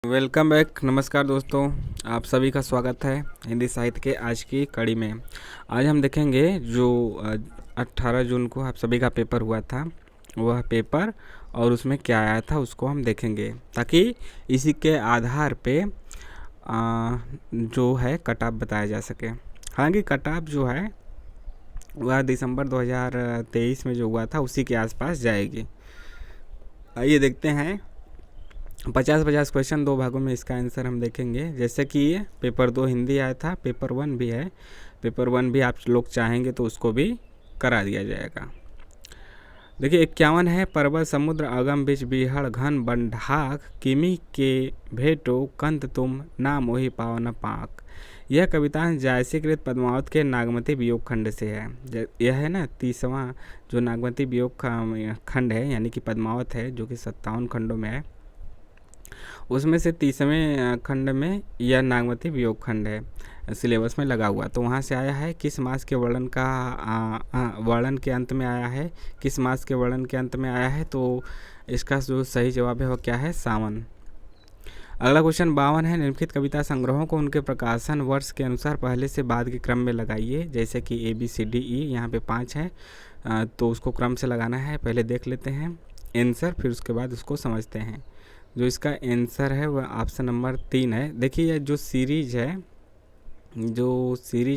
Welcome back. नमस्कार दोस्तों, आप सभी का स्वागत है हिंदी साहित्य के आज की कड़ी में। आज हम देखेंगे जो 18 जून को आप सभी का पेपर हुआ था, वह पेपर और उसमें क्या आया था उसको हम देखेंगे, ताकि इसी के आधार पे जो है कट ऑफ बताया जा सके। हालांकि कट ऑफ जो है वह दिसंबर 2023 में जो हुआ था उसी के आसपास जाएगी। आइए देखते हैं। 50-50 क्वेश्चन, दो भागों में इसका आंसर हम देखेंगे। जैसे कि ये पेपर 2 हिंदी आया था, पेपर 1 भी है। पेपर 1 भी आप लोग चाहेंगे तो उसको भी करा दिया जाएगा। देखिए 51 है, पर्वत समुद्र अगम बीच बिहड़ घन बंढाक किमी के भेटो कंत तुम ना मोहि पाओ न पाक। यह कविता जायसीकृत पद्मावत के नागमती वियोग खंड से है। यह है ना 30वां जो नागमती वियोग खंड है, यानी कि पद्मावत है, जो कि 57 खंडों में है। उसमें से 30वें खंड में यह नागमती वियोग खंड है, सिलेबस में लगा हुआ। तो वहाँ से आया है किस मास के वर्णन का वर्णन के अंत में आया है, किस मास के वर्णन के अंत में आया है। तो इसका जो सही जवाब है वह क्या है, सावन। अगला क्वेश्चन 52 है, निम्नलिखित कविता संग्रहों को उनके प्रकाशन वर्ष के अनुसार पहले से बाद के क्रम में लगाइए। जैसे कि ABCDE, यहाँ पे 5 है, तो उसको क्रम से लगाना है। पहले देख लेते हैं आंसर, फिर उसके बाद उसको समझते हैं। जो इसका आंसर है वह ऑप्शन नंबर 3 है। देखिए जो सीरीज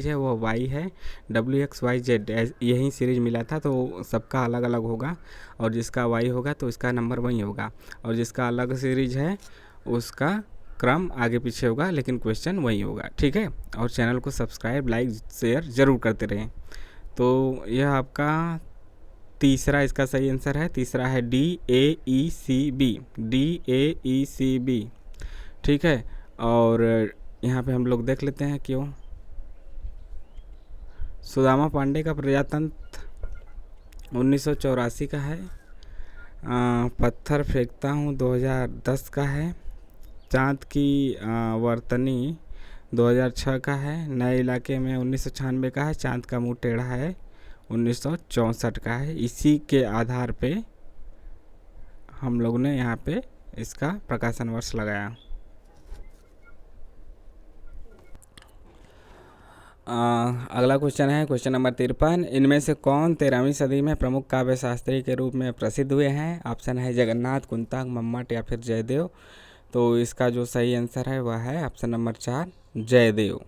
है वह वाई है, WXYZ, यही सीरीज मिला था, तो सबका अलग अलग होगा। और जिसका वाई होगा तो इसका नंबर वही होगा, और जिसका अलग सीरीज है उसका क्रम आगे पीछे होगा, लेकिन क्वेश्चन वही होगा। ठीक है, और चैनल को सब्सक्राइब, लाइक, शेयर ज़रूर करते रहें। तो यह आपका तीसरा इसका सही आंसर है। तीसरा है DAECB, DAECB। ठीक है, और यहाँ पे हम लोग देख लेते हैं क्यों। सुदामा पांडे का प्रजातंत्र 1984 का है। पत्थर फेंकता हूँ 2010 का है। चाँद की वर्तनी 2006 का है। नए इलाके में 1996 का है। चाँद का मुंह टेढ़ा है 1964 का है। इसी के आधार पे हम लोग ने यहाँ पे इसका प्रकाशन वर्ष लगाया। अगला क्वेश्चन है क्वेश्चन नंबर 53, इनमें से कौन 13वीं सदी में प्रमुख काव्य शास्त्री के रूप में प्रसिद्ध हुए हैं। ऑप्शन है जगन्नाथ, कुंतक, मम्मट या फिर जयदेव। तो इसका जो सही आंसर है वह है ऑप्शन नंबर 4, जयदेव।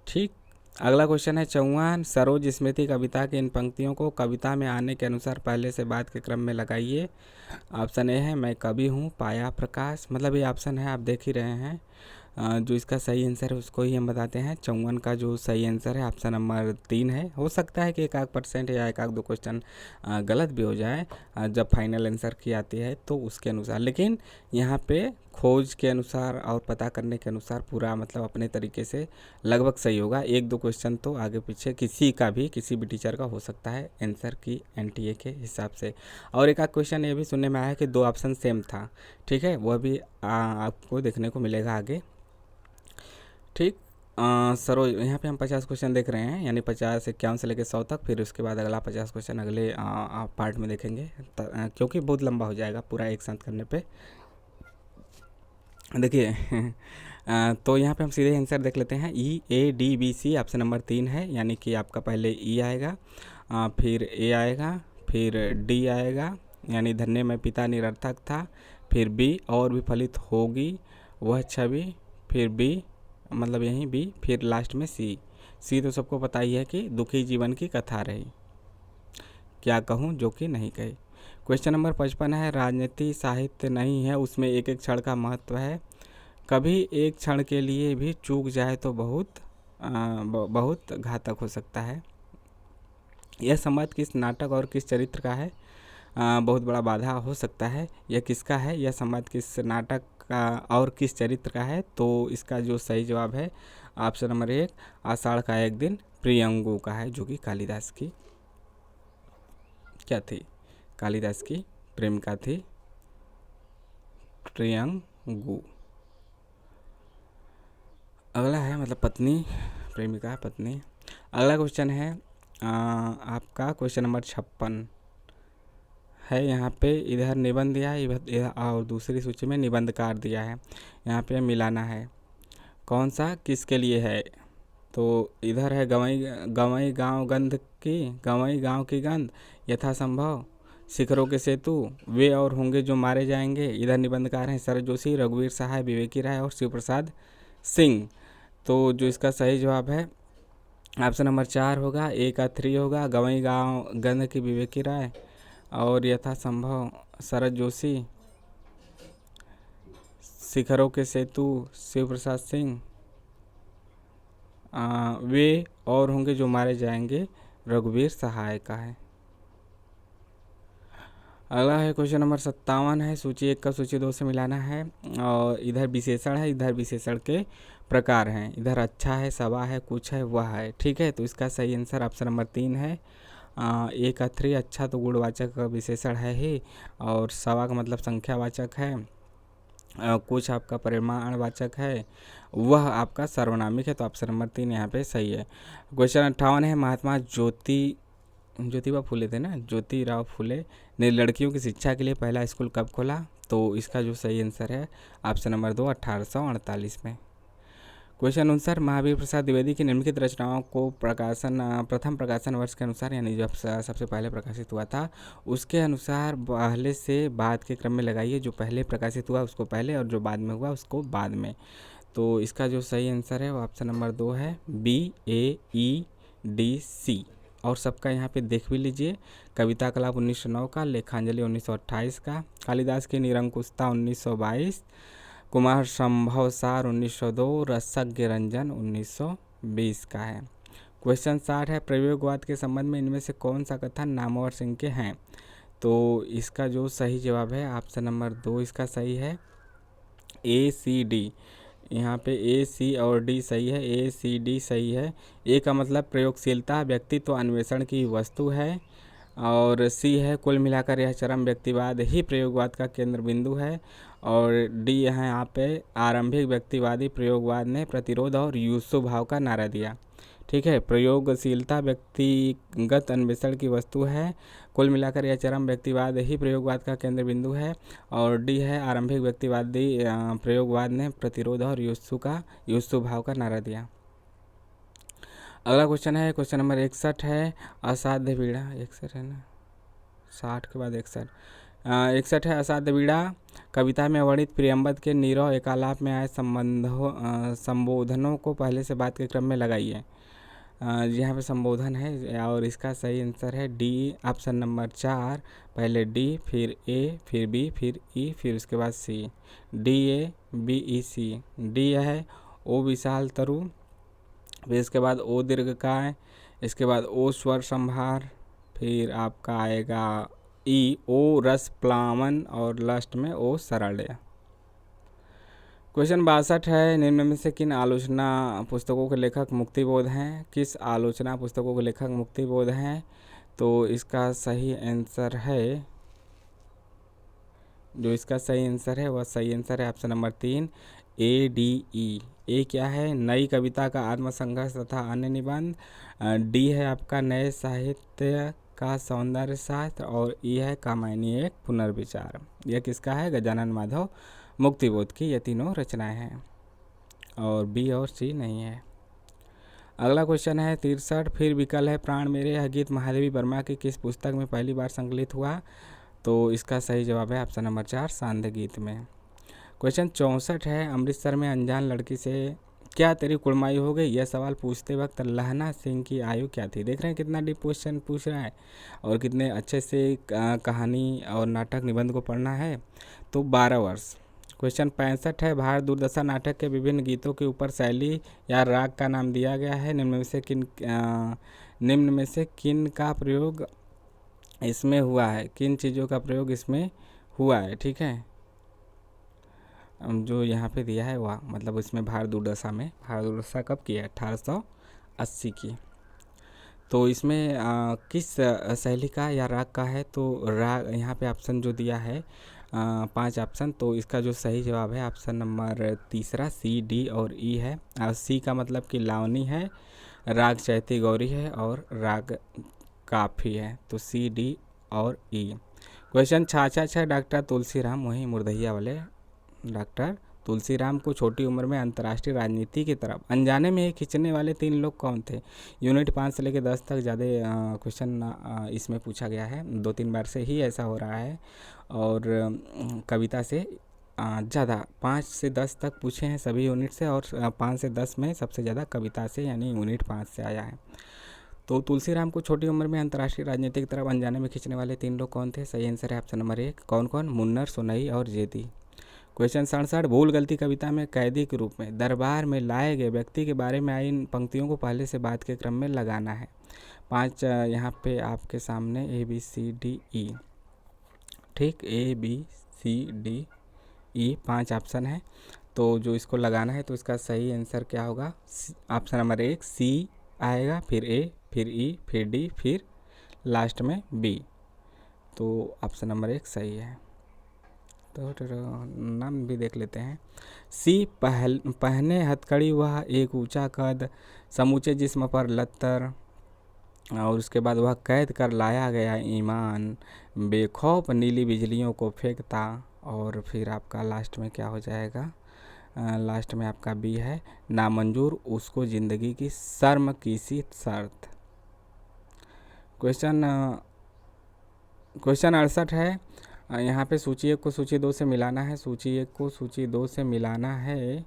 ठीक। अगला क्वेश्चन है 54, सरोज स्मृति कविता की इन पंक्तियों को कविता में आने के अनुसार पहले से बाद के क्रम में लगाइए। ऑप्शन ए है, मैं कवि हूँ, पाया प्रकाश। मतलब ये ऑप्शन है, आप देख ही रहे हैं। जो इसका सही आंसर है उसको ही हम बताते हैं। 54 का जो सही आंसर है ऑप्शन नंबर 3 है। हो सकता है कि 1-8% या 1-2 क्वेश्चन गलत भी हो जाए जब फाइनल आंसर की आती है तो उसके अनुसार, लेकिन यहाँ पे खोज के अनुसार और पता करने के अनुसार पूरा मतलब अपने तरीके से लगभग सही होगा। 1-2 क्वेश्चन तो आगे पीछे किसी भी टीचर का हो सकता है आंसर की NTA के हिसाब से। और एक आध क्वेश्चन ये भी सुनने में आया कि 2 ऑप्शन सेम था। ठीक है, वह भी आपको देखने को मिलेगा आगे। ठीक। सरोज, यहाँ पे हम 50 क्वेश्चन देख रहे हैं, यानी 50 51 से लेकर 100 तक। फिर उसके बाद अगला 50 क्वेश्चन अगले पार्ट में देखेंगे, क्योंकि बहुत लंबा हो जाएगा पूरा एक साथ करने पे। देखिए तो यहाँ पे हम सीधे आंसर देख लेते हैं। EADBC ऑप्शन नंबर 3 है, यानी कि आपका पहले E आएगा, फिर A आएगा, फिर D आएगा, यानी धन्य में पिता निरर्थक था, फिर B और भी फलित होगी वह छवि, फिर B मतलब यहीं B, फिर लास्ट में C तो सबको पता ही है कि दुखी जीवन की कथा रही, क्या कहूँ जो कि नहीं कही। क्वेश्चन नंबर 55 है, राजनीति साहित्य नहीं है, उसमें एक एक क्षण का महत्व है। कभी एक क्षण के लिए भी चूक जाए तो बहुत घातक हो सकता है। यह संवाद किस नाटक और किस चरित्र का है, बहुत बड़ा बाधा हो सकता है। यह किसका है, यह संवाद किस नाटक का और किस चरित्र का है। तो इसका जो सही जवाब है ऑप्शन नंबर 1, आषाढ़ का एक दिन प्रियंगु का है, जो कि कालिदास की क्या थी, कालिदास की प्रेमिका थी प्रियंगु। अगला है मतलब पत्नी, प्रेमिका पत्नी। अगला क्वेश्चन है आपका क्वेश्चन नंबर 56 है यहाँ पे, इधर निबंध दिया है और दूसरी सूची में निबंधकार दिया है। यहाँ पे मिलाना है कौन सा किसके लिए है। तो इधर है गंवई गांव की गंध, यथासंभव, शिखरों के सेतु, वे और होंगे जो मारे जाएंगे। इधर निबंधकार हैं शरद जोशी, रघुवीर सहाय, विवेकी राय और शिव प्रसाद सिंह। तो जो इसका सही जवाब है ऑप्शन नंबर 4 होगा, ए का 3 होगा, गंवई गांव गंध की विवेकी राय और यथासंभव शरद जोशी, शिखरों के सेतु शिव प्रसाद सिंह, वे और होंगे जो मारे जाएंगे रघुवीर सहाय का है। अगला है क्वेश्चन नंबर 57 है, सूची 1 का सूची 2 से मिलाना है और इधर विशेषण है, इधर विशेषण के प्रकार हैं, इधर अच्छा है, सवा है, कुछ है, वह है। ठीक है, तो इसका सही आंसर ऑप्शन नंबर 3 है। ए का 3 अच्छा तो गुणवाचक विशेषण है ही, और सवा का मतलब संख्यावाचक है, कुछ आपका परिमाणवाचक है, वह आपका सर्वनामिक है। तो ऑप्शन नंबर 3 यहाँ पे सही है। क्वेश्चन 58 है, महात्मा ज्योतिबा फुले थे ना, ज्योतिराव फुले ने लड़कियों की शिक्षा के लिए पहला स्कूल कब खोला। तो इसका जो सही आंसर है ऑप्शन नंबर 2 1848 में। क्वेश्चन अनुसार महावीर प्रसाद द्विवेदी की निम्नलिखित रचनाओं को प्रथम प्रकाशन वर्ष के अनुसार, यानी जब सबसे पहले प्रकाशित हुआ था उसके अनुसार पहले से बाद के क्रम में लगाइए। जो पहले प्रकाशित हुआ उसको पहले और जो बाद में हुआ उसको बाद में। तो इसका जो सही आंसर है वो ऑप्शन नंबर 2 है, BAEDC। और सबका यहाँ पे देख भी लीजिए, कविता कलाप 1909 का, लेखांजलि 1928 का, कालिदास की निरंकुशता 1922, कुमार संभवसार 1902, रसज्ञ रंजन 1920 का है। क्वेश्चन 60 है, प्रयोगवाद के संबंध में इनमें से कौन सा कथन नामवर सिंह के हैं। तो इसका जो सही जवाब है ऑप्शन नंबर 2 इसका सही है, ACD। यहाँ पे A, C और D सही है, ACD सही है। ए का मतलब प्रयोगशीलता, व्यक्तित्व अन्वेषण की वस्तु है, और C है कुल मिलाकर यह चरम व्यक्तिवाद ही प्रयोगवाद का केंद्र बिंदु है, और D है यहाँ पे आरंभिक व्यक्तिवादी प्रयोगवाद ने प्रतिरोध और युत्सु भाव का नारा दिया। ठीक है, प्रयोगशीलता व्यक्तिगत अन्वेषण की वस्तु है, कुल मिलाकर यह चरम व्यक्तिवाद ही प्रयोगवाद का केंद्र बिंदु है, और डी है आरंभिक व्यक्तिवादी प्रयोगवाद ने प्रतिरोध और युत्सु भाव का नारा दिया। अगला क्वेश्चन है, क्वेश्चन नंबर 61 है, असाध्य बीड़ा, 61 है ना, 60 के बाद 61, 61 है, असाध्य बीड़ा कविता में वर्णित प्रियम्बद के नीरव एकालाप में आए संबोधनों को पहले से बाद के क्रम में लगाइए। यहाँ पे संबोधन है और इसका सही आंसर है D ऑप्शन नंबर 4, पहले D फिर A फिर B फिर E फिर उसके बाद C, DABEC। D है ओ विशाल तरु, फिर इसके बाद ओ दीर्घकाय, इसके बाद ओ स्वर संभार, फिर आपका आएगा E ओ रस प्लावन और लास्ट में ओ सरल। क्वेश्चन 62 है, निम्न में से किन आलोचना पुस्तकों के लेखक मुक्तिबोध हैं। किस आलोचना पुस्तकों के लेखक मुक्तिबोध हैं। तो इसका सही आंसर है, जो इसका सही आंसर है वह सही आंसर है ऑप्शन नंबर 3, ADE। ए क्या है, नई कविता का आत्मसंघर्ष तथा अन्य निबंध, डी है आपका नए साहित्य का सौंदर्य शास्त्र, और ई है कामायनी एक पुनर्विचार। यह किसका है, गजानन माधव मुक्तिबोध की ये तीनों रचनाएं हैं, और बी और सी नहीं है। अगला क्वेश्चन है 63, फिर विकल है प्राण मेरे, यह गीत महादेवी वर्मा की किस पुस्तक में पहली बार संकलित हुआ। तो इसका सही जवाब है ऑप्शन नंबर 4, सांध्य गीत में। क्वेश्चन 64 है, अमृतसर में अनजान लड़की से क्या तेरी कुड़माई हो गई। यह सवाल पूछते वक्त लहना सिंह की आयु क्या थी। देख रहे हैं कितना डीप क्वेश्चन पूछ रहा है और कितने अच्छे से कहानी और नाटक निबंध को पढ़ना है। तो 12 वर्ष। क्वेश्चन 65 है, भारत दुर्दशा नाटक के विभिन्न गीतों के ऊपर शैली या राग का नाम दिया गया है। निम्न में से किन का प्रयोग इसमें हुआ है, किन चीज़ों का प्रयोग इसमें हुआ है। ठीक है, जो यहाँ पे दिया है वह मतलब इसमें भारत दुर्दशा कब की है, 1880 की। तो इसमें किस शैली का या राग का है। तो राग यहाँ पे ऑप्शन जो दिया है 5 ऑप्शन, तो इसका जो सही जवाब है ऑप्शन नंबर 3 C, D और E है। C का मतलब कि लावनी है, राग चैती गौरी है और राग काफी है। तो C, D और E। क्वेश्चन 6 डॉक्टर तुलसीराम, वही मुर्दहिया वाले डॉक्टर तुलसीराम को छोटी उम्र में अंतर्राष्ट्रीय राजनीति की तरफ अनजाने में खींचने वाले 3 लोग कौन थे? यूनिट 5 से लेकर 10 तक ज़्यादा क्वेश्चन इसमें पूछा गया है, 2-3 बार से ही ऐसा हो रहा है। और कविता से ज़्यादा 5 से 10 तक पूछे हैं सभी यूनिट से, और 5 से 10 में सबसे ज़्यादा कविता से यानी यूनिट 5 से आया है। तो तुलसीराम को छोटी उम्र में अंतर्राष्ट्रीय राजनीति की तरफ अनजाने में खींचने वाले 3 लोग कौन थे? सही आंसर है ऑप्शन नंबर 1। कौन कौन? मुन्नर, सोनई और जेदी। क्वेश्चन 67 भूल गलती कविता में कैदी के रूप में दरबार में लाए गए व्यक्ति के बारे में आई इन पंक्तियों को पहले से बात के क्रम में लगाना है। 5 यहाँ पे आपके सामने ABCDE, ठीक, ABCDE 5 ऑप्शन है। तो जो इसको लगाना है तो इसका सही आंसर क्या होगा? ऑप्शन नंबर 1 C आएगा, फिर A, फिर E, फिर D, फिर लास्ट में B। तो ऑप्शन नंबर 1 सही है। तो नाम भी देख लेते हैं। सी पहने हथकड़ी वह एक ऊंचा कद, समूचे जिस्म पर लत्तर, और उसके बाद वह कैद कर लाया गया ईमान, बेखौफ नीली बिजलियों को फेंकता, और फिर आपका लास्ट में क्या हो जाएगा? लास्ट में आपका बी है, नामंजूर उसको जिंदगी की शर्म की सी शर्त। क्वेश्चन 68 है। यहाँ पे सूची 1 को सूची 2 से मिलाना है, सूची 1 को सूची 2 से मिलाना है।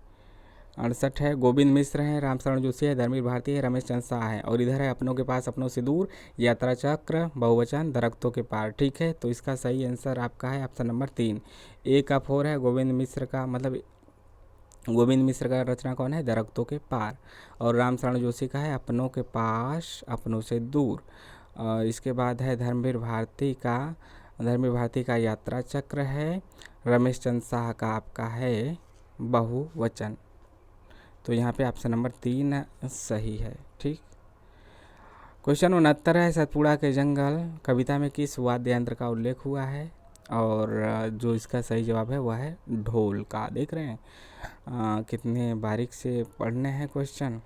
68 है, गोविंद मिश्र है, रामशरण जोशी है, धर्मवीर भारती है, रमेश चंद शाह है, और इधर है अपनों के पास अपनों से दूर, यात्रा चक्र, बहुवचन, दरख्तों के पार। ठीक है, तो इसका सही आंसर आपका है ऑप्शन नंबर 3। A का 4 है, गोविंद मिश्र का मतलब गोविंद मिश्र का रचना कौन है? दरख्तों के पार। और रामशरण जोशी का है अपनों के पास अपनों से दूर। इसके बाद है धर्मवीर भारती का यात्रा चक्र है। रमेश चंद शाह का आपका है बहुवचन। तो यहाँ पे ऑप्शन नंबर 3 सही है। ठीक, क्वेश्चन 69 है, सतपुड़ा के जंगल कविता में किस वाद्य यंत्र का उल्लेख हुआ है? और जो इसका सही जवाब है वह है ढोल का। देख रहे हैं कितने बारीक से पढ़ने हैं क्वेश्चन।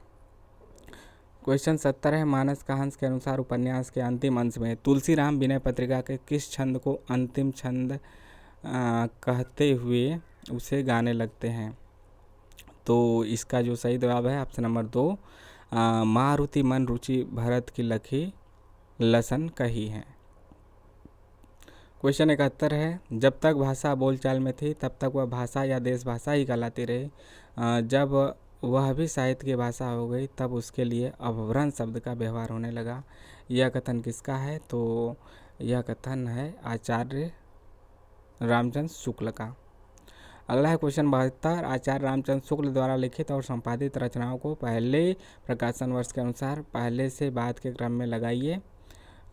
क्वेश्चन 70 है, मानस का हंस के अनुसार उपन्यास के अंतिम अंश में तुलसीराम विनय पत्रिका के किस छंद को अंतिम छंद कहते हुए उसे गाने लगते हैं? तो इसका जो सही जवाब है ऑप्शन नंबर 2, मारुति मन रुचि भरत की लखी लसन कही है। क्वेश्चन 71 है, जब तक भाषा बोलचाल में थी तब तक वह भाषा या देश भाषा ही कहलाती रही, जब वह भी साहित्य की भाषा हो गई तब उसके लिए अपभ्रंश शब्द का व्यवहार होने लगा। यह कथन किसका है? तो यह कथन है आचार्य रामचंद्र शुक्ल का। अगला है क्वेश्चन 72, आचार्य रामचंद्र शुक्ल द्वारा लिखित और संपादित रचनाओं को पहले प्रकाशन वर्ष के अनुसार पहले से बाद के क्रम में लगाइए।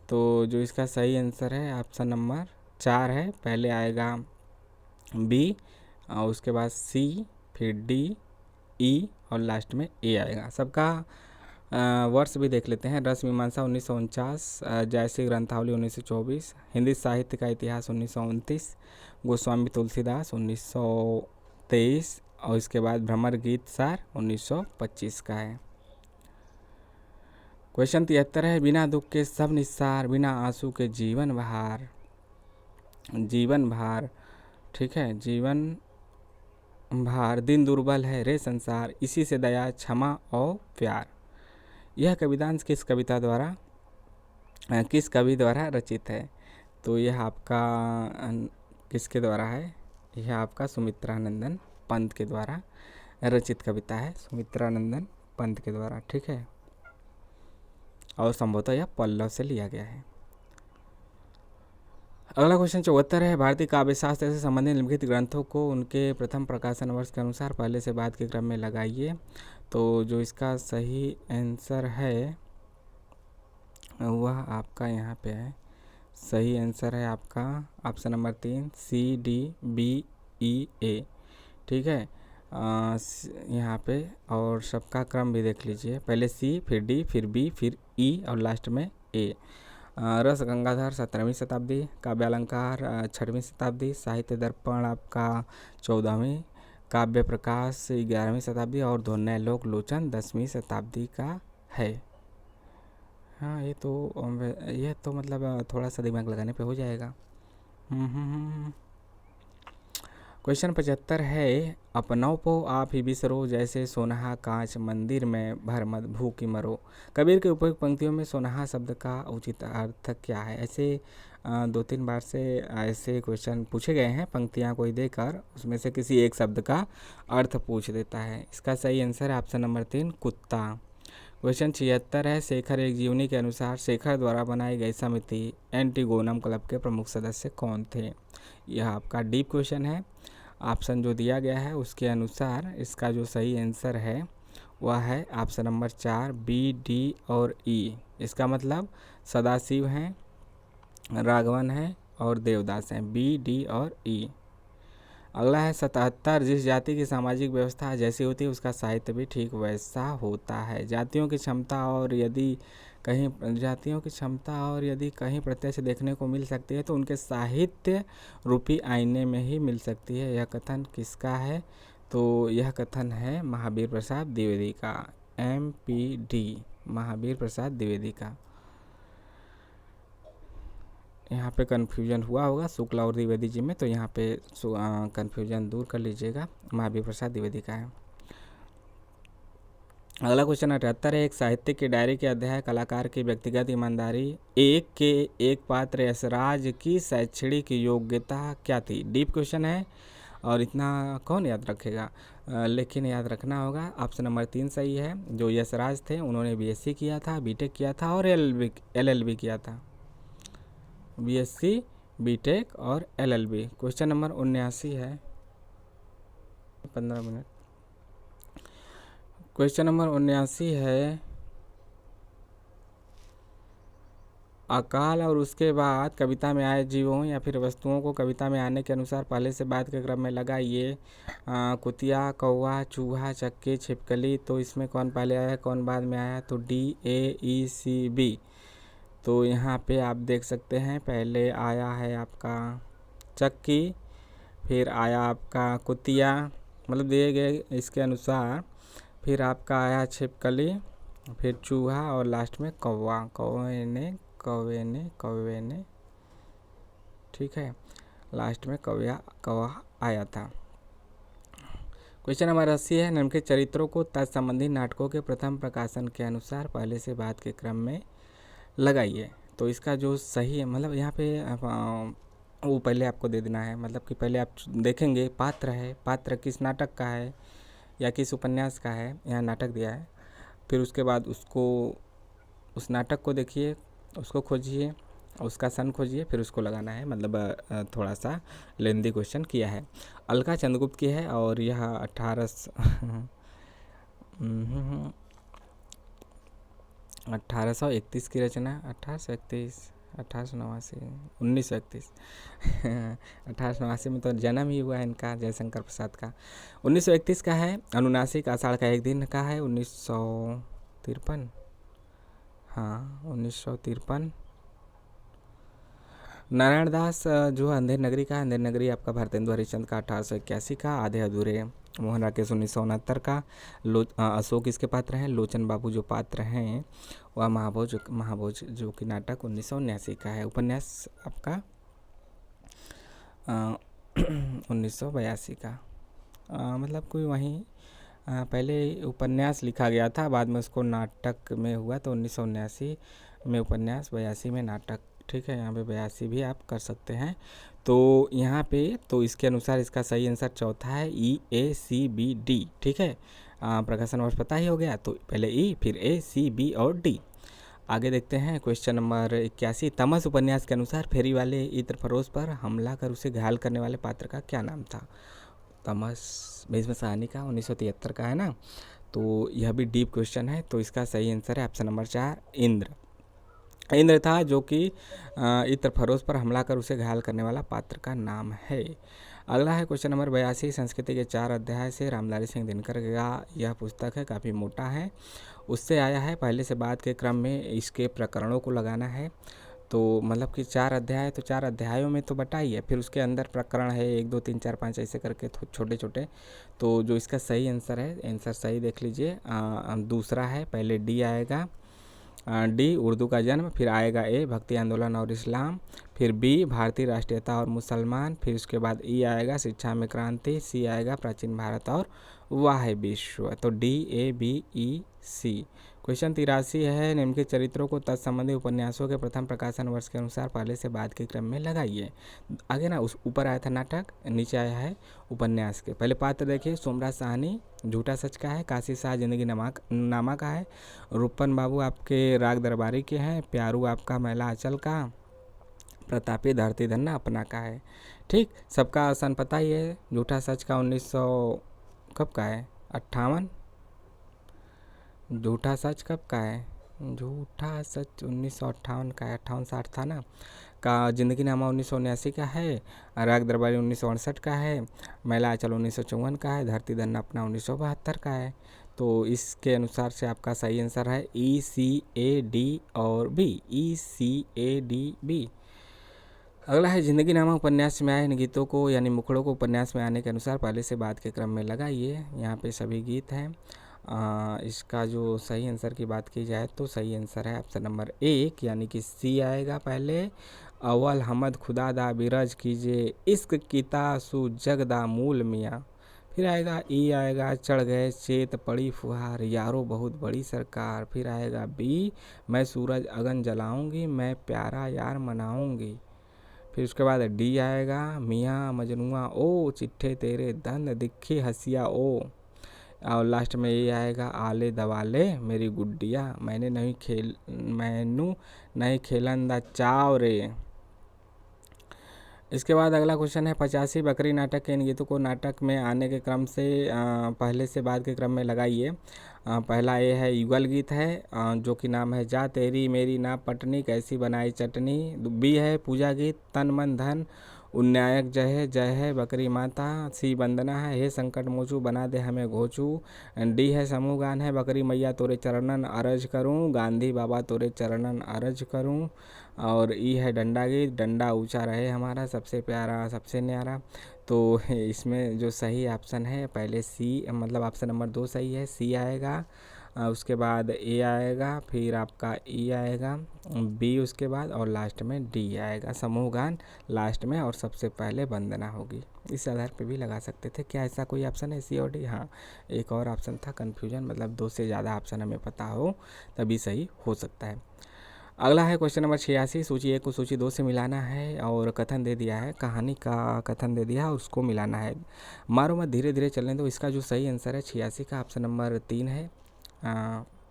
तो जो इसका सही आंसर है ऑप्शन नंबर 4 है, पहले आएगा बी और उसके बाद सी, फिर डी, ई और लास्ट में ए आएगा। सबका वर्ष भी देख लेते हैं। रस मीमांसा 1949, जयश्री ग्रंथावली 1924, हिंदी साहित्य का इतिहास 1929, गोस्वामी तुलसीदास 1923, और इसके बाद भ्रमर गीत सार 1925 का है। क्वेश्चन 73 है, बिना दुख के सब निस्सार, बिना आंसू के जीवन भार, ठीक है, जीवन भार, दिन दुर्बल है रे संसार, इसी से दया क्षमा और प्यार। यह कवितांश किस कवि द्वारा रचित है? तो यह आपका किसके द्वारा है? यह आपका सुमित्रानंदन पंत के द्वारा रचित कविता है, सुमित्रानंदन पंत के द्वारा। ठीक है, और संभवतः यह पल्लव से लिया गया है। अगला क्वेश्चन 74 है, भारतीय काव्य शास्त्र से संबंधित निम्नलिखित ग्रंथों को उनके प्रथम प्रकाशन वर्ष के अनुसार पहले से बाद के क्रम में लगाइए। तो जो इसका सही आंसर है वह आपका यहाँ पे है, सही आंसर है आपका ऑप्शन नंबर 3 CDBEA। ठीक है, यहाँ पे और सबका क्रम भी देख लीजिए, पहले सी, फिर डी, फिर बी, फिर ई और लास्ट में ए। रस गंगाधर 17वीं शताब्दी, काव्यालंकार 6वीं शताब्दी, साहित्य दर्पण आपका 14वीं, काव्य प्रकाश 11वीं शताब्दी और ध्वन्यालोक लोचन 10वीं शताब्दी का है। हाँ, ये तो मतलब थोड़ा सा दिमाग लगाने पे हो जाएगा। क्वेश्चन 75 है, अपनौ पो आप ही बिसरो, जैसे सोनहा कांच मंदिर में भर मत भूखी मरो। कबीर के उपयुक्त पंक्तियों में सोनहा शब्द का उचित अर्थ क्या है? ऐसे 2-3 बार से ऐसे क्वेश्चन पूछे गए हैं, पंक्तियां कोई देकर उसमें से किसी एक शब्द का अर्थ पूछ देता है। इसका सही आंसर है ऑप्शन नंबर 3, कुत्ता। क्वेश्चन 76 है, शेखर एक जीवनी के अनुसार शेखर द्वारा बनाई गई समिति एंटीगोनम क्लब के प्रमुख सदस्य कौन थे? यह आपका डीप क्वेश्चन है। ऑप्शन जो दिया गया है उसके अनुसार इसका जो सही आंसर है वह है ऑप्शन नंबर 4, बी, डी और ई। इसका मतलब सदाशिव हैं, राघवन है और देवदास हैं, बी, डी और ई। अगला है 77, जिस जाति की सामाजिक व्यवस्था जैसी होती है उसका साहित्य भी ठीक वैसा होता है। जातियों की क्षमता और यदि कहीं प्रत्यक्ष देखने को मिल सकती है तो उनके साहित्य रूपी आईने में ही मिल सकती है। यह कथन किसका है? तो यह कथन है महावीर प्रसाद द्विवेदी का, MPD, महावीर प्रसाद द्विवेदी का। यहाँ पे कन्फ्यूजन हुआ होगा शुक्ला और द्विवेदी जी में, तो यहाँ पे कन्फ्यूजन दूर कर लीजिएगा, महावीर प्रसाद द्विवेदी का है। अगला क्वेश्चन 78 है, एक साहित्यिक की डायरी के अध्याय कलाकार की व्यक्तिगत ईमानदारी एक पात्र यशराज की शैक्षणिक योग्यता क्या थी? डीप क्वेश्चन है और इतना कौन याद रखेगा, लेकिन याद रखना होगा। ऑप्शन नंबर 3 सही है। जो यशराज थे उन्होंने BSc किया था, BTech किया था और LLB किया था। BSc, BTech और LLB। क्वेश्चन नंबर 79 है, 15 मिनट। क्वेश्चन नंबर 79 है, अकाल और उसके बाद कविता में आए जीवों या फिर वस्तुओं को कविता में आने के अनुसार पहले से बाद के क्रम में लगाइए। कुतिया, कौवा, चूहा, चक्की, छिपकली। तो इसमें कौन पहले आया कौन बाद में आया? तो DAECB। तो यहाँ पे आप देख सकते हैं पहले आया है आपका चक्की, फिर आया आपका कुतिया, मतलब दिए गए इसके अनुसार, फिर आपका आया छिपकली, फिर चूहा और लास्ट में कौवा, कौवे ने, ठीक है, लास्ट में कौवा आया था। क्वेश्चन नंबर 80 है, निम्नलिखित चरित्रों को तत्संबंधी नाटकों के प्रथम प्रकाशन के अनुसार पहले से बाद के क्रम में लगाइए। तो इसका जो सही है, मतलब यहाँ पे वो पहले आपको दे देना है, मतलब कि पहले आप देखेंगे पात्र है, पात्र किस नाटक का है या किस उपन्यास का है, यहाँ नाटक दिया है, फिर उसके बाद उस नाटक को देखिए, उसको खोजिए, उसका सन खोजिए, फिर उसको लगाना है। मतलब थोड़ा सा लेंदी क्वेश्चन किया है। अलका चंद्रगुप्त की है और यह 1831 की रचना, 1931 1889 में तो जन्म ही हुआ है इनका, जयशंकर प्रसाद का। 1931 का है। अनुनासिक आषाढ़ का एक दिन का है, 1953, हाँ 1953। नारायण दास जो है अंधेर नगरी का, अंधेर नगरी आपका भारतेंदु हरिश्चंद्र का 1881 का। आधे अधूरे मोहन राकेश 1969 का। अशोक इसके पात्र हैं। लोचन बाबू जो पात्र हैं वह महाभोज जो कि नाटक 1979 का है। उपन्यास आपका 1982 का। मतलब कोई वहीं पहले उपन्यास लिखा गया था, बाद में उसको नाटक में हुआ, तो 1979 में उपन्यास, 82 में नाटक, ठीक है। यहाँ पे 82 भी आप कर सकते हैं। तो यहाँ पे तो इसके अनुसार इसका सही आंसर चौथा है, EACBD, ठीक है। प्रकाशन वर्ष पता ही हो गया, तो पहले E फिर ACB और D। आगे देखते हैं क्वेश्चन नंबर 81, तमस उपन्यास के अनुसार फेरी वाले इत्र फरोज पर हमला कर उसे घायल करने वाले पात्र का क्या नाम था? तमस भीष्म साहनी का 1973 का है ना। तो यह भी डीप क्वेश्चन है, तो इसका सही आंसर है ऑप्शन नंबर 4, इंद्र था, जो कि इत्र फरोज पर हमला कर उसे घायल करने वाला पात्र का नाम है। अगला है क्वेश्चन नंबर 82, संस्कृति के 4 अध्याय से रामधारी सिंह दिनकर का यह पुस्तक है, काफ़ी मोटा है, उससे आया है, पहले से बाद के क्रम में इसके प्रकरणों को लगाना है। तो मतलब कि 4 अध्याय, तो 4 अध्यायों में तो बटा ही है, फिर उसके अंदर प्रकरण है 1 2 3 4 5 ऐसे करके छोटे छोटे। तो जो इसका सही आंसर है, आंसर सही देख लीजिए, दूसरा है, पहले D आएगा डी उर्दू का जन्म, फिर आएगा ए भक्ति आंदोलन और इस्लाम, फिर बी भारतीय राष्ट्रीयता और मुसलमान, फिर उसके बाद ई आएगा शिक्षा में क्रांति, सी आएगा प्राचीन भारत और वाह विश्व। तो D A B E C. Question 83 है, निम्नलिखित चरित्रों को तत्संबंधी उपन्यासों के प्रथम प्रकाशन वर्ष के अनुसार पहले से बाद के क्रम में लगाइए। आगे ना उस ऊपर आया था नाटक, नीचे आया है उपन्यास के। पहले पात्र देखिए, सोमराज साहनी झूठा सच का है, काशी शाह जिंदगी नामा का है, रूपन बाबू आपके राग दरबारी के हैं, प्यारू आपका मैला आंचल का, प्रतापी धरती धन्ना अपना का है। ठीक, सबका आसान पता ही है। झूठा सच का 1900 कब का है, 58। झूठा सच कब का है, झूठा सच 1958 का है, 58-60 था ना। का जिंदगी नामा 1979 का है, राग दरबारी 1968 का है, मैला आंचल 1954 का है, धरती धन्ना अपना 1972 का है। तो इसके अनुसार से आपका सही आंसर है ई सी ए डी और B, E C A D B. अगला है जिंदगी नामा उपन्यास में आए इन गीतों को यानी मुखड़ों को उपन्यास में आने के अनुसार पहले से बाद के क्रम में लगाइए। यहाँ पे सभी गीत हैं। इसका जो सही आंसर की बात की जाए तो सही आंसर है ऑप्शन नंबर 1 यानी कि सी आएगा पहले। अव्वल हमद खुदा दा बिरज कीजिए इश्क कीता सु जगदा मूल मियाँ, फिर आएगा ई आएगा चढ़ गए चेत पड़ी फुहार यारो बहुत बड़ी सरकार, फिर आएगा बी मैं सूरज अगन जलाऊंगी मैं प्यारा यार मनाऊंगी, फिर उसके बाद डी आएगा मियाँ मजनुआ ओ चिट्ठे तेरे दंद दिखे हसिया ओ, और लास्ट में ये आएगा आले दवाले मेरी गुड्डिया मैनू नहीं खेलन दा चाव रे। इसके बाद अगला क्वेश्चन है 85 बकरी नाटक के इन गीतों को नाटक में आने के क्रम से पहले से बाद के क्रम में लगाइए। पहला ये है युगल गीत है जो कि नाम है जा तेरी मेरी ना पटनी कैसी बनाई चटनी, बी है पूजा गीत तन मन धन उन्नायक जय है बकरी माता, सी वंदना है हे संकट मोचू बना दे हमें घोचू, डी है समूह गान है बकरी मैया तोरे चरणन अरज करूं गांधी बाबा तोरे चरणन अरज करूं, और ई है डंडा गीत डंडा ऊंचा रहे हमारा सबसे प्यारा सबसे न्यारा। तो इसमें जो सही ऑप्शन है पहले सी मतलब ऑप्शन नंबर 2 सही है, सी आएगा, उसके बाद ए आएगा, फिर आपका ई आएगा, बी उसके बाद और लास्ट में डी आएगा समूह गान लास्ट में, और सबसे पहले वंदना होगी। इस आधार पे भी लगा सकते थे। क्या ऐसा कोई ऑप्शन है सी और डी? हाँ, एक और ऑप्शन था कन्फ्यूजन, मतलब 2 से ज़्यादा ऑप्शन हमें पता हो तभी सही हो सकता है। अगला है क्वेश्चन नंबर 86, सूची 1 को सूची 2 से मिलाना है और कथन दे दिया है, कहानी का कथन दे दिया है उसको मिलाना है। मारो मत धीरे धीरे चलने दो, इसका जो सही आंसर है 86 का ऑप्शन नंबर 3 है।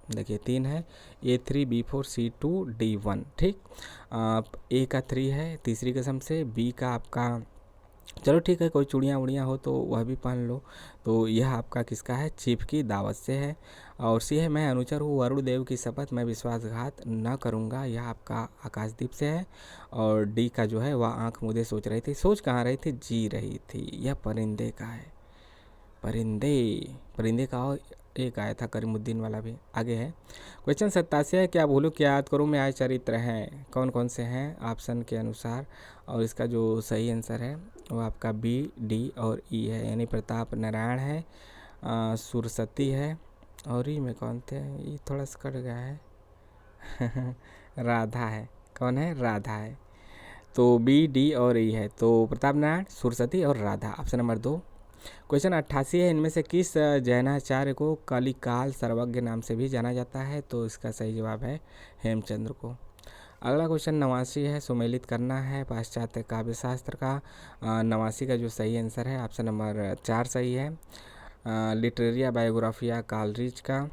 देखिए 3 है A3 B4 C2 D1। ठीक, ए का 3 है तीसरी कसम से, बी का आपका चलो ठीक है कोई चूड़ियाँ उड़ियाँ हो तो वह भी पहन लो। तो यह आपका किसका है? चीफ की दावत से है। और सी है मैं अनुचर हूँ वरुण देव की शपथ मैं विश्वासघात न करूँगा, यह आपका आकाशदीप से है। और डी का जो है वह आंख मुदे सोच रही थी, सोच कहाँ रही थी? जी रही थी। यह परिंदे का है, परिंदे का और एक आया था करीमुद्दीन वाला भी। आगे है क्वेश्चन 87 है, क्या भूलूं क्या याद करूं में आए चरित्र हैं, कौन कौन से हैं ऑप्शन के अनुसार, और इसका जो सही आंसर है वो आपका बी डी और ई है, यानी प्रताप नारायण है, सुरसती है, और ई में कौन थे? ये थोड़ा सा कट गया है राधा है, कौन है? राधा है। तो बी डी और ई है, तो प्रताप नारायण सुरसती और राधा ऑप्शन नंबर 2। क्वेश्चन 88 है, इनमें से किस जैनाचार्य को कलिकाल सर्वज्ञ नाम से भी जाना जाता है? तो इसका सही जवाब है हेमचंद्र को। अगला क्वेश्चन 89 है, सुमेलित करना है पाश्चात्य काव्य शास्त्र का। 89 का जो सही आंसर है ऑप्शन नंबर 4 सही है। लिटरेरिया बायोग्राफिया कालरीज का।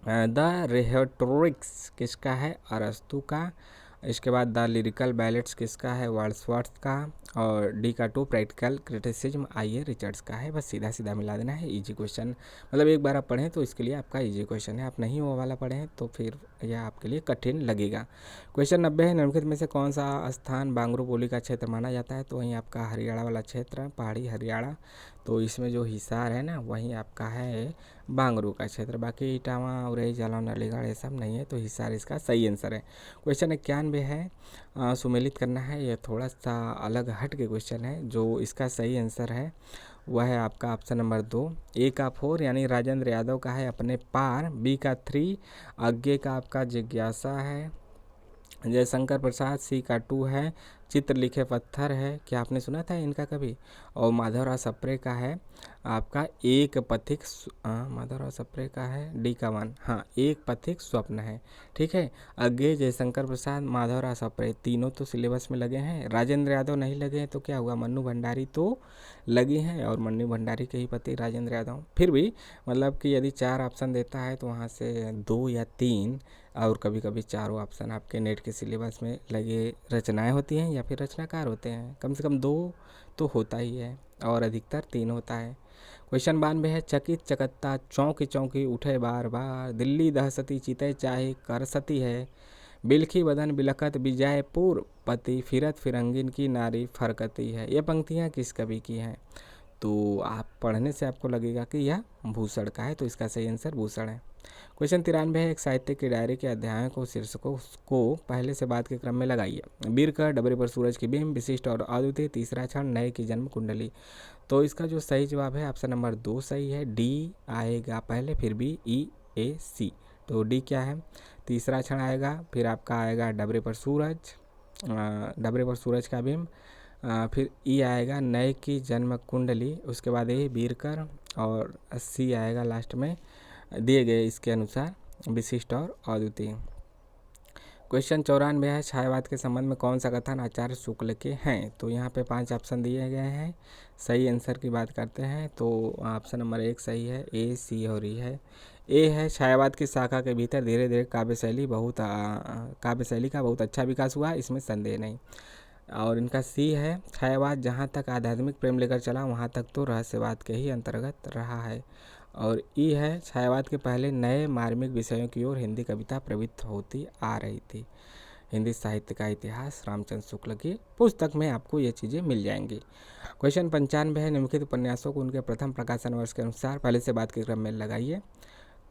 द रेहेटोरिक्स किसका है? अरस्तु का। इसके बाद द लिरिकल बैलेट्स किसका है? वर्ड्सवर्थ का। और डी का 2 प्रैक्टिकल क्रिटिसिज्म आइए रिचर्ड्स का है। बस सीधा सीधा मिला देना है, इजी क्वेश्चन, मतलब एक बार आप पढ़ें तो इसके लिए आपका इजी क्वेश्चन है, आप नहीं वो वाला पढ़ें तो फिर यह आपके लिए कठिन लगेगा। क्वेश्चन 90 है, निम्नलिखित में से कौन सा स्थान बांगरू बोली का क्षेत्र माना जाता है? तो वहीं आपका हरियाणा वाला क्षेत्र, पहाड़ी हरियाणा, तो इसमें जो हिसार है ना वहीं आपका है बांगरू का क्षेत्र, बाकी इटावा उरई जालौन अलीगढ़ ये सब नहीं है, तो हिसार इसका सही आंसर है। क्वेश्चन 91 है, सुमेलित करना है, यह थोड़ा सा अलग हट के क्वेश्चन है, जो इसका सही आंसर है वह है आपका ऑप्शन नंबर 2। ए का 4 यानी राजेंद्र यादव का है अपने पार। बी का 3 आगे का आपका जिज्ञासा है। जयशंकर प्रसाद। सी का 2 है चित्र लिखे पत्थर है, क्या आपने सुना था इनका कभी? और माधवराव सप्रे का है आपका एक पथिक माधवराव सप्रे का है डी का 1, हाँ एक पथिक स्वप्न है। ठीक है, आगे जयशंकर प्रसाद, माधवराव सप्रे तीनों तो सिलेबस में लगे हैं। राजेंद्र यादव नहीं लगे हैं तो क्या हुआ, मन्नू भंडारी तो लगी हैं और मन्नू भंडारी के ही पति राजेंद्र यादव। फिर भी मतलब कि यदि 4 ऑप्शन देता है तो वहाँ से 2 या 3 और कभी कभी 4 ऑप्शन आपके नेट के सिलेबस में लगे रचनाएं होती हैं या फिर रचनाकार होते हैं। कम से कम 2 तो होता ही है और अधिकतर 3 होता है। क्वेश्चन 92 है चकित चकत्ता चौंकी चौंकी उठे बार बार, दिल्ली दहसती चितय चाहे करसती है, बिलखी बदन बिलखत विजयपुर पति, फिरत फिरंगिन की नारी फरकती है। ये पंक्तियाँ किस कवि की हैं? तो आप पढ़ने से आपको लगेगा कि यह भूषण का है, तो इसका सही आंसर भूषण है। क्वेश्चन 93 है एक साहित्य की डायरी के अध्यायों को शीर्षकों को पहले से बाद के क्रम में लगाइए। वीर का, डबरे पर सूरज की बिंब, विशिष्ट और अद्वितीय, तीसरा क्षण, नए की जन्म कुंडली। तो इसका जो सही जवाब है ऑप्शन नंबर 2 सही है। डी आएगा पहले, फिर बी, ई, ए, सी। तो डी क्या है, तीसरा क्षण आएगा, फिर आपका आएगा डबरे पर सूरज, डबरे पर सूरज का बिंब, फिर ई आएगा नए की जन्म कुंडली, उसके बाद ए वीरकर, और सी आएगा लास्ट में दिए गए इसके अनुसार विशिष्ट और अद्वितीय। क्वेश्चन 94 है छायावाद के संबंध में कौन सा कथन आचार्य शुक्ल के हैं? तो यहाँ पे 5 ऑप्शन दिए गए हैं। सही आंसर की बात करते हैं तो ऑप्शन नंबर 1 सही है, ए, सी और ई है। ए है छायावाद की शाखा के भीतर धीरे धीरे काव्य शैली का बहुत अच्छा विकास हुआ, इसमें संदेह नहीं। और इनका सी है छायावाद जहाँ तक आध्यात्मिक प्रेम लेकर चला वहाँ तक तो रहस्यवाद के ही अंतर्गत रहा है। और ई है छायावाद के पहले नए मार्मिक विषयों की ओर हिंदी कविता प्रवृत्त होती आ रही थी। हिंदी साहित्य का इतिहास रामचंद्र शुक्ल की पुस्तक में आपको ये चीज़ें मिल जाएंगी। क्वेश्चन 95 है निम्नलिखित उपन्यासों को उनके प्रथम प्रकाशन वर्ष के अनुसार पहले से बाद के क्रम में लगाइए।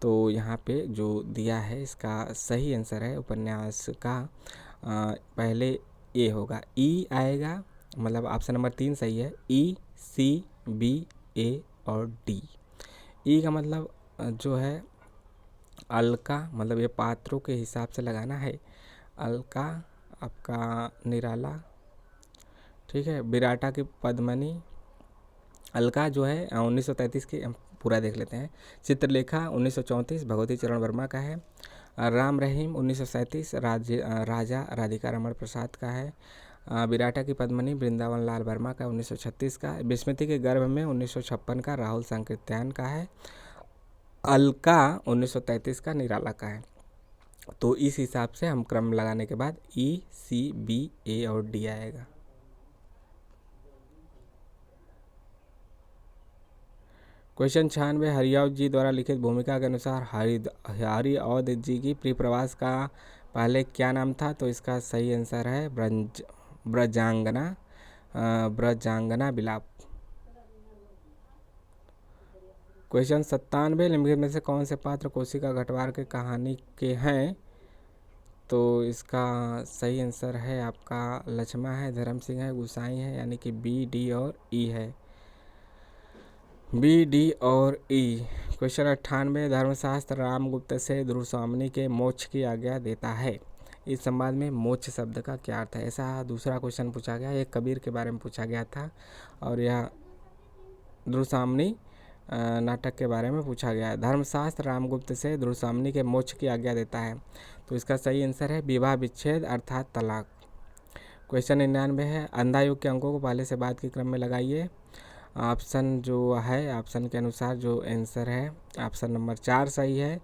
तो यहाँ पे जो दिया है इसका सही आंसर है उपन्यास का पहले ए होगा, ई आएगा, मतलब ऑप्शन नंबर 3 सही है। ई, सी, बी, ए और डी। ई का मतलब जो है अलका, मतलब ये पात्रों के हिसाब से लगाना है। अलका आपका निराला, ठीक है, विराटा की पद्मनी। अलका जो है 1933 की, पूरा देख लेते हैं। चित्रलेखा 1934 भगवती चरण वर्मा का है। राम रहीम 1937 राजा राधिका रमण प्रसाद का है। विराटा की पद्मनी वृंदावन लाल वर्मा का 1936 का। विस्मृति के गर्भ में 1956 का राहुल सांकृत्यायन का है। अलका 1933 का निराला का है। तो इस हिसाब से हम क्रम लगाने के बाद ई, सी, बी, ए और डी आएगा। क्वेश्चन 96 हरियाव जी द्वारा लिखित भूमिका के अनुसार हरिऔध जी की प्रिय प्रवास का पहले क्या नाम था? तो इसका सही आंसर है ब्रजांगना विलाप। क्वेश्चन 97 निम्नलिखित में से कौन से पात्र कोशिका घटवार के कहानी के हैं? तो इसका सही आंसर है आपका लक्ष्मण है, धर्म सिंह है, गुसाई है, यानी कि बी, डी और ई है। बी, डी और ई। क्वेश्चन 98 धर्मशास्त्र रामगुप्त से ध्रुवस्वामिनी के मोक्ष की आज्ञा देता है। इस संवाद में मोक्ष शब्द का क्या अर्थ है? ऐसा दूसरा क्वेश्चन पूछा गया, एक कबीर के बारे में पूछा गया था और यह ध्रुवस्वामिनी नाटक के बारे में पूछा गया है। धर्मशास्त्र रामगुप्त से ध्रुवस्वामिनी के मोक्ष की आज्ञा देता है। तो इसका सही आंसर है विवाह विच्छेद अर्थात तलाक। क्वेश्चन 99 है अंधा युग के अंकों को पहले से बाद के क्रम में लगाइए। ऑप्शन जो है ऑप्शन के अनुसार जो आंसर है ऑप्शन नंबर 4 सही है,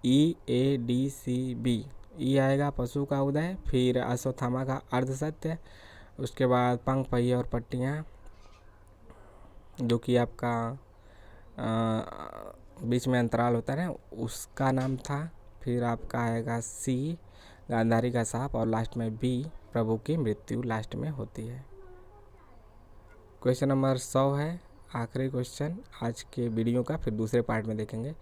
ई, ए, डी, सी, बी। ई आएगा पशु का उदय, फिर अश्वत्थामा का अर्धसत्य, उसके बाद पंख पहिए और पट्टियाँ जो कि आपका बीच में अंतराल होता है उसका नाम था, फिर आपका आएगा सी गांधारी का सांप और लास्ट में बी प्रभु की मृत्यु लास्ट में होती है। क्वेश्चन नंबर 100 है आखिरी क्वेश्चन आज के वीडियो का, फिर दूसरे पार्ट में देखेंगे।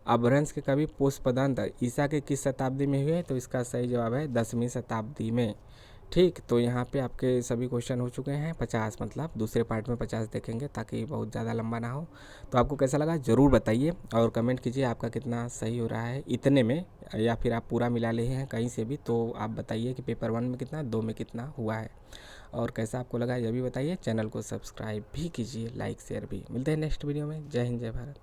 अपभ्रंश के कवि पुष्पदंत ईसा के किस शताब्दी में हुए? तो इसका सही जवाब है 10वीं शताब्दी में। ठीक, तो यहाँ पे आपके सभी क्वेश्चन हो चुके हैं 50, मतलब दूसरे पार्ट में 50 देखेंगे ताकि बहुत ज़्यादा लंबा ना हो। तो आपको कैसा लगा ज़रूर बताइए और कमेंट कीजिए आपका कितना सही हो रहा है इतने में, या फिर आप पूरा मिला लिए हैं कहीं से भी, तो आप बताइए कि पेपर 1 में कितना, 2 में कितना हुआ है और कैसा आपको लगा ये भी बताइए। चैनल को सब्सक्राइब भी कीजिए, लाइक शेयर भी। मिलते हैं नेक्स्ट वीडियो में। जय हिंद, जय भारत।